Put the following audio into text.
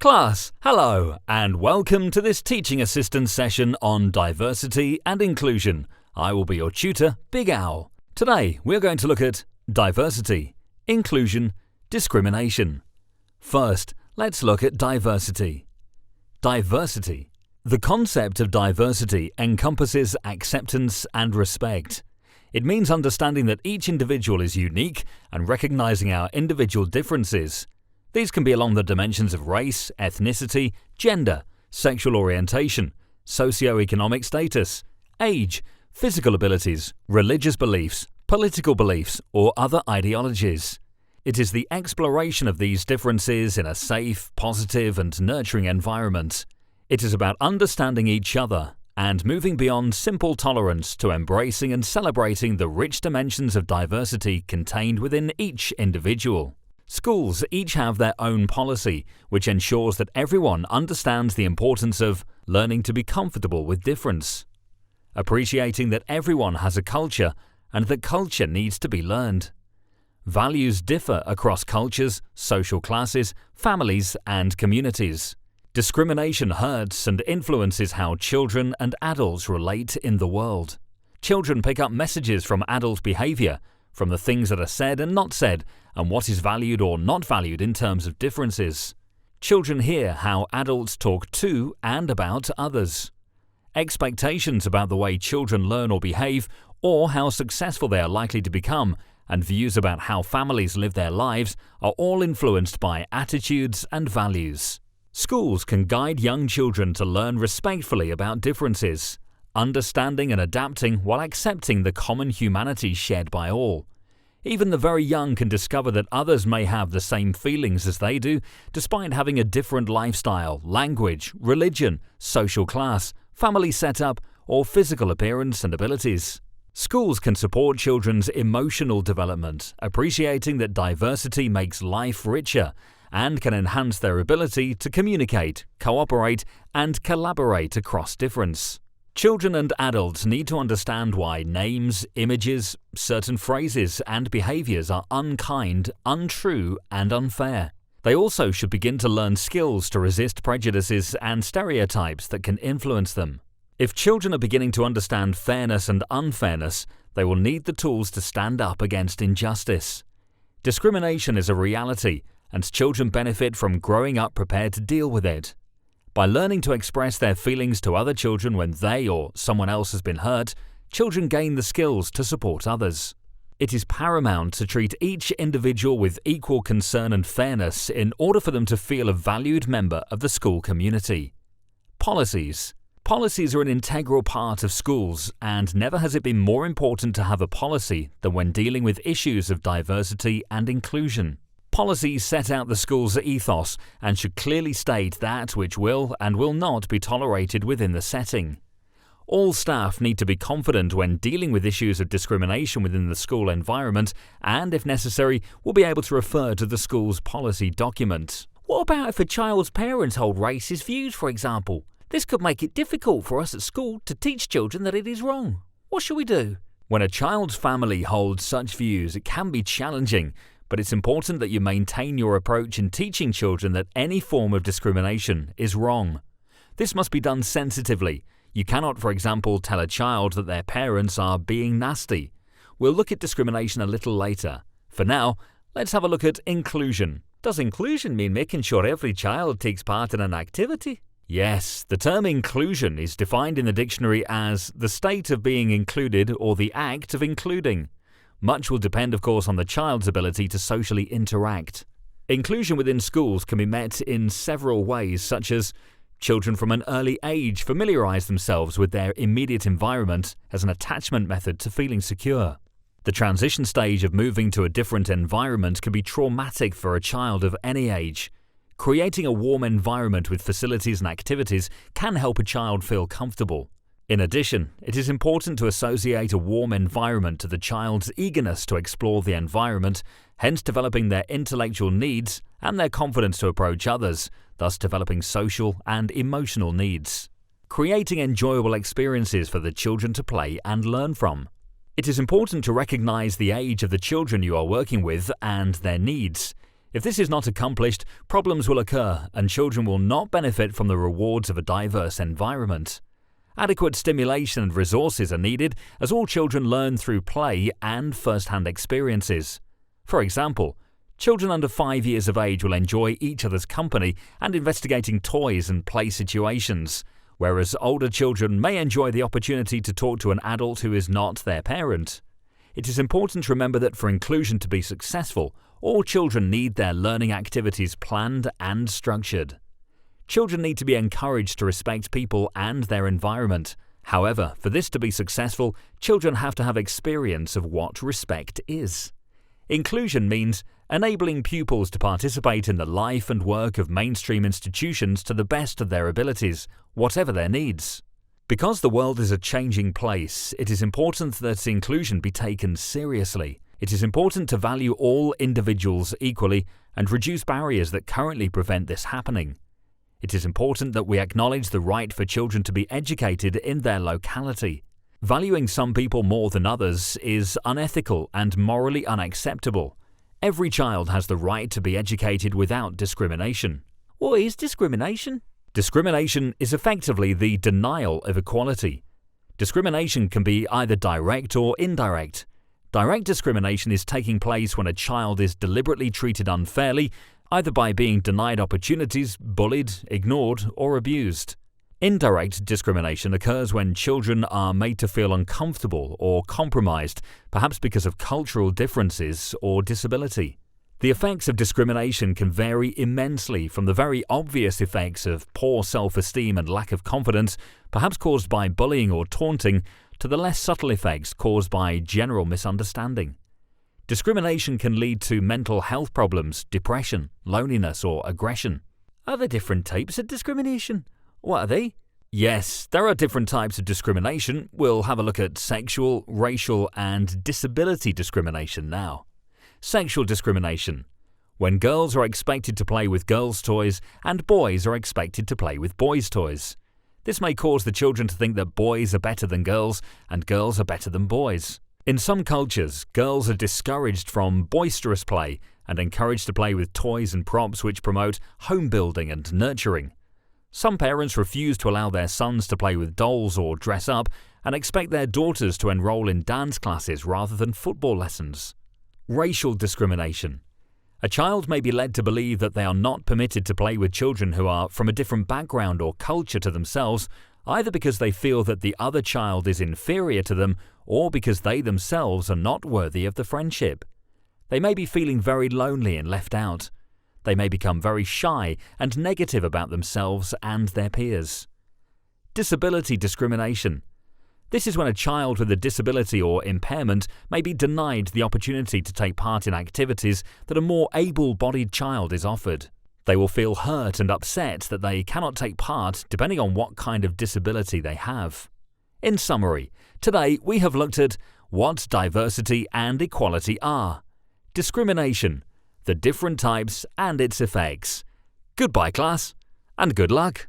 Class, hello, and welcome to this teaching assistance session on diversity and inclusion. I will be your tutor, Big Owl. Today, we're going to look at diversity, inclusion, discrimination. First, let's look at diversity. Diversity. The concept of diversity encompasses acceptance and respect. It means understanding that each individual is unique and recognizing our individual differences. These can be along the dimensions of race, ethnicity, gender, sexual orientation, socio-economic status, age, physical abilities, religious beliefs, political beliefs, or other ideologies. It is the exploration of these differences in a safe, positive, and nurturing environment. It is about understanding each other and moving beyond simple tolerance to embracing and celebrating the rich dimensions of diversity contained within each individual. Schools each have their own policy, which ensures that everyone understands the importance of learning to be comfortable with difference, appreciating that everyone has a culture and that culture needs to be learned. Values differ across cultures, social classes, families, and communities. Discrimination hurts and influences how children and adults relate in the world. Children pick up messages from adult behavior, from the things that are said and not said, and what is valued or not valued in terms of differences. Children hear how adults talk to and about others. Expectations about the way children learn or behave, or how successful they are likely to become, and views about how families live their lives are all influenced by attitudes and values. Schools can guide young children to learn respectfully about differences, understanding and adapting while accepting the common humanity shared by all. Even the very young can discover that others may have the same feelings as they do, despite having a different lifestyle, language, religion, social class, family setup, or physical appearance and abilities. Schools can support children's emotional development, appreciating that diversity makes life richer and can enhance their ability to communicate, cooperate, and collaborate across difference. Children and adults need to understand why names, images, certain phrases, and behaviors are unkind, untrue, and unfair. They also should begin to learn skills to resist prejudices and stereotypes that can influence them. If children are beginning to understand fairness and unfairness, they will need the tools to stand up against injustice. Discrimination is a reality, and children benefit from growing up prepared to deal with it. By learning to express their feelings to other children when they or someone else has been hurt, children gain the skills to support others. It is paramount to treat each individual with equal concern and fairness in order for them to feel a valued member of the school community. Policies. Policies are an integral part of schools, and never has it been more important to have a policy than when dealing with issues of diversity and inclusion. Policies set out the school's ethos and should clearly state that which will and will not be tolerated within the setting. All staff need to be confident when dealing with issues of discrimination within the school environment and, if necessary, will be able to refer to the school's policy document. What about if a child's parents hold racist views, for example? This could make it difficult for us at school to teach children that it is wrong. What should we do? When a child's family holds such views, it can be challenging. But it's important that you maintain your approach in teaching children that any form of discrimination is wrong. This must be done sensitively. You cannot, for example, tell a child that their parents are being nasty. We'll look at discrimination a little later. For now, let's have a look at inclusion. Does inclusion mean making sure every child takes part in an activity? Yes, the term inclusion is defined in the dictionary as the state of being included or the act of including. Much will depend, of course, on the child's ability to socially interact. Inclusion within schools can be met in several ways, such as children from an early age familiarize themselves with their immediate environment as an attachment method to feeling secure. The transition stage of moving to a different environment can be traumatic for a child of any age. Creating a warm environment with facilities and activities can help a child feel comfortable. In addition, it is important to associate a warm environment to the child's eagerness to explore the environment, hence developing their intellectual needs and their confidence to approach others, thus developing social and emotional needs. Creating enjoyable experiences for the children to play and learn from. It is important to recognize the age of the children you are working with and their needs. If this is not accomplished, problems will occur and children will not benefit from the rewards of a diverse environment. Adequate stimulation and resources are needed as all children learn through play and first-hand experiences. For example, children under 5 years of age will enjoy each other's company and investigating toys and play situations, whereas older children may enjoy the opportunity to talk to an adult who is not their parent. It is important to remember that for inclusion to be successful, all children need their learning activities planned and structured. Children need to be encouraged to respect people and their environment. However, for this to be successful, children have to have experience of what respect is. Inclusion means enabling pupils to participate in the life and work of mainstream institutions to the best of their abilities, whatever their needs. Because the world is a changing place, it is important that inclusion be taken seriously. It is important to value all individuals equally and reduce barriers that currently prevent this happening. It is important that we acknowledge the right for children to be educated in their locality. Valuing some people more than others is unethical and morally unacceptable. Every child has the right to be educated without discrimination. What is discrimination? Discrimination is effectively the denial of equality. Discrimination can be either direct or indirect. Direct discrimination is taking place when a child is deliberately treated unfairly, either by being denied opportunities, bullied, ignored, or abused. Indirect discrimination occurs when children are made to feel uncomfortable or compromised, perhaps because of cultural differences or disability. The effects of discrimination can vary immensely, from the very obvious effects of poor self-esteem and lack of confidence, perhaps caused by bullying or taunting, to the less subtle effects caused by general misunderstanding. Discrimination can lead to mental health problems, depression, loneliness, or aggression. Are there different types of discrimination? What are they? Yes, there are different types of discrimination. We'll have a look at sexual, racial, and disability discrimination now. Sexual discrimination. When girls are expected to play with girls' toys and boys are expected to play with boys' toys. This may cause the children to think that boys are better than girls and girls are better than boys. In some cultures, girls are discouraged from boisterous play and encouraged to play with toys and props which promote home building and nurturing. Some parents refuse to allow their sons to play with dolls or dress up and expect their daughters to enroll in dance classes rather than football lessons. Racial discrimination. A child may be led to believe that they are not permitted to play with children who are from a different background or culture to themselves, either because they feel that the other child is inferior to them or because they themselves are not worthy of the friendship. They may be feeling very lonely and left out. They may become very shy and negative about themselves and their peers. Disability discrimination. This is when a child with a disability or impairment may be denied the opportunity to take part in activities that a more able-bodied child is offered. They will feel hurt and upset that they cannot take part depending on what kind of disability they have. In summary, today we have looked at what diversity and equality are, discrimination, the different types and its effects. Goodbye, class, and good luck.